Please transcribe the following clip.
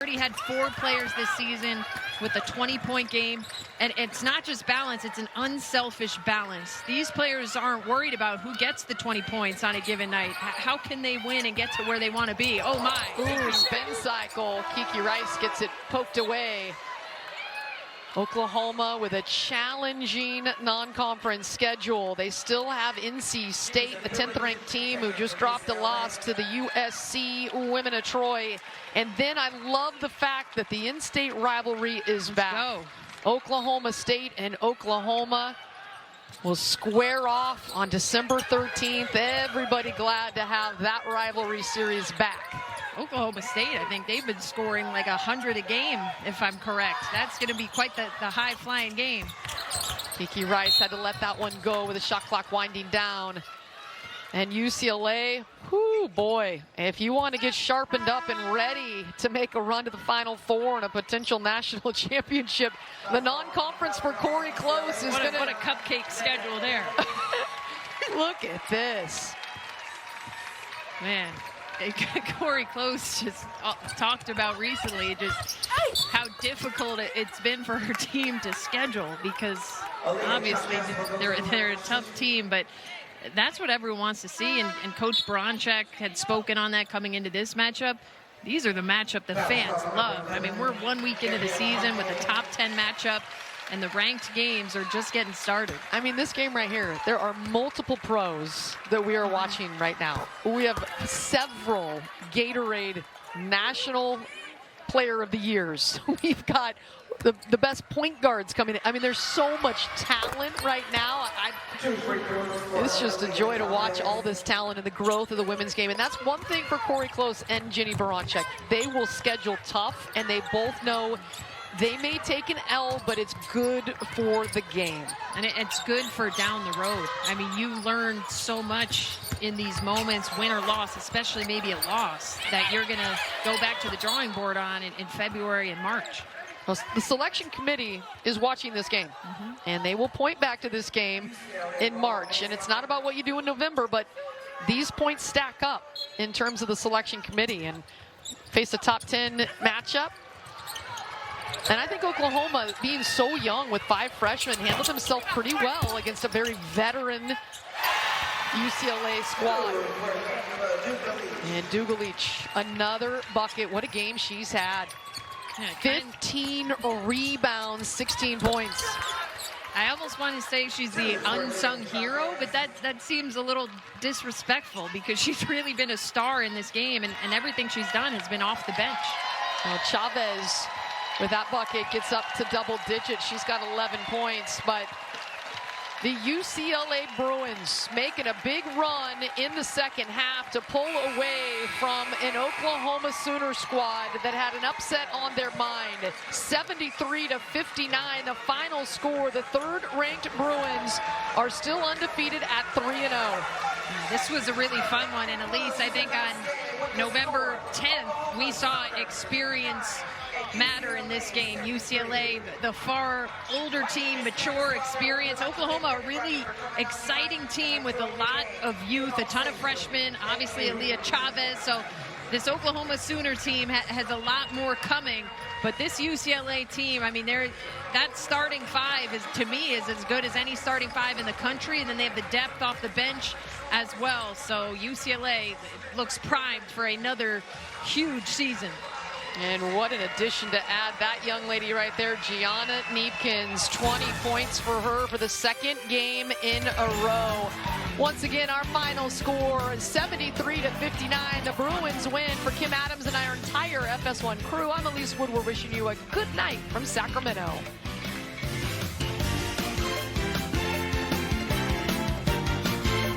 Already had 4 players this season with a 20-point game, and it's not just balance, it's an unselfish balance. These players aren't worried about who gets the 20 points on a given night. How can they win and get to where they want to be? Oh my. Ooh, spin cycle. Kiki Rice gets it poked away. Oklahoma with a challenging non-conference schedule. They still have NC State, the 10th ranked team, who just dropped a loss to the USC women of Troy. And then I love the fact that the in-state rivalry is back. Oklahoma State and Oklahoma will square off on December 13th. Everybody glad to have that rivalry series back. Oklahoma State, I think they've been scoring like 100 a game, if I'm correct. That's going to be quite the high-flying game. Kiki Rice had to let that one go with the shot clock winding down. And UCLA, whoo boy, if you want to get sharpened up and ready to make a run to the Final Four and a potential national championship, the non-conference for Corey Close is going to... What a cupcake schedule there. Look at this. Man. Corey Close just talked about recently just how difficult it's been for her team to schedule, because obviously they're a tough team, but that's what everyone wants to see, and Coach Bronchek had spoken on that coming into this matchup. These are the matchup the fans love. I mean, we're 1 week into the season with a top 10 matchup, and the ranked games are just getting started. I mean, this game right here, there are multiple pros that we are watching right now. We have several Gatorade National Player of the Years. We've got the best point guards coming in. I mean, there's so much talent right now. It's just a joy to watch all this talent and the growth of the women's game. And that's one thing for Corey Close and Ginny Baranchek. They will schedule tough, and they both know they may take an L, but it's good for the game. And it's good for down the road. I mean, you learn so much in these moments, win or loss, especially maybe a loss, that you're going to go back to the drawing board on in February and March. Well, the selection committee is watching this game, and they will point back to this game in March. And it's not about what you do in November, but these points stack up in terms of the selection committee and face a top 10 matchup. And I think Oklahoma, being so young with 5 freshmen, handled themselves pretty well against a very veteran UCLA squad. And Dugalich, another bucket. What a game she's had. 15 rebounds, 16 points. I almost want to say she's the unsung hero, but that seems a little disrespectful, because she's really been a star in this game, and everything she's done has been off the bench. Well, Chavez, with that bucket, gets up to double digits. She's got 11 points, but the UCLA Bruins making a big run in the second half to pull away from an Oklahoma Sooner squad that had an upset on their mind. 73-59, the final score. The third-ranked Bruins are still undefeated at 3-0. This was a really fun one, and Elise, I think on November 10th, we saw experience matter in this game. UCLA, the far older team, mature experience. Oklahoma, a really exciting team with a lot of youth, a ton of freshmen, obviously Aaliyah Chavez. So this Oklahoma Sooner team has a lot more coming. But this UCLA team, I mean, that starting 5 is, to me, is as good as any starting 5 in the country, and then they have the depth off the bench as well. So UCLA looks primed for another huge season. And what an addition to add that young lady right there, Gianna Neepkins. 20 points for her for the second game in a row. Once again, our final score, 73-59. The Bruins win. For Kim Adams and our entire FS1 crew, I'm Elise Wood. We're wishing you a good night from Sacramento.